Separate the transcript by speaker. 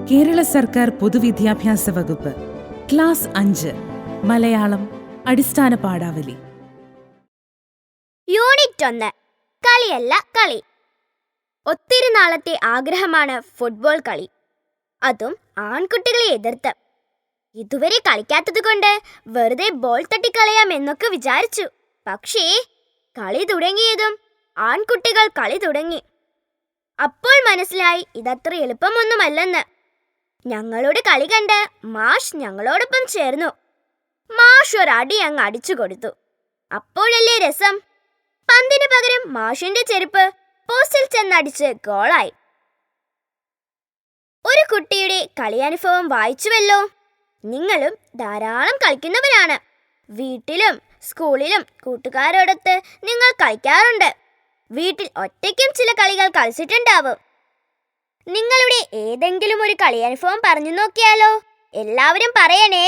Speaker 1: കേരള സർക്കാർ പൊതുവിദ്യാഭ്യാസ വകുപ്പ് ക്ലാസ് 5 മലയാളം അടിസ്ഥാന പാഠാവലി.
Speaker 2: യൂണിറ്റ് 1 കളിയല്ല കളി. ഒത്തിരി നാളത്തെ ആഗ്രഹമാണ് ഫുട്ബോൾ കളി, അതും ആൺകുട്ടികളെ എതിർത്ത്. ഇതുവരെ കളിക്കാത്തതുകൊണ്ട് വെറുതെ ബോൾ തട്ടിക്കളയാമെന്നൊക്കെ വിചാരിച്ചു. പക്ഷേ കളി തുടങ്ങിയതും ആൺകുട്ടികൾ കളി തുടങ്ങി. അപ്പോൾ മനസ്സിലായി ഇതത്ര എളുപ്പമൊന്നുമല്ലെന്ന്. ഞങ്ങളുടെ കളി കണ്ട് മാഷ് ഞങ്ങളോടൊപ്പം ചേർന്നു. മാഷ് ഒരടി അങ്ങ് അടിച്ചു കൊടുത്തു. അപ്പോഴല്ലേ രസം. പന്തിന് പകരം മാഷിന്റെ ചെരുപ്പ് പോസ്റ്റിൽ ചെന്നടിച്ച് ഗോളായി. ഒരു കുട്ടിയുടെ കളിയനുഭവം വായിച്ചുവല്ലോ. നിങ്ങളും ധാരാളം കളിക്കുന്നവരാണ്. വീട്ടിലും സ്കൂളിലും കൂട്ടുകാരോടൊത്ത് നിങ്ങൾ കളിക്കാറുണ്ട്. വീട്ടിൽ ഒറ്റയ്ക്കും ചില കളികൾ കളിച്ചിട്ടുണ്ടാവും. നിങ്ങളുടെ ഏതെങ്കിലും ഒരു കളിയനുഭവം പറഞ്ഞു നോക്കിയാലോ? എല്ലാവരും പറയണേ.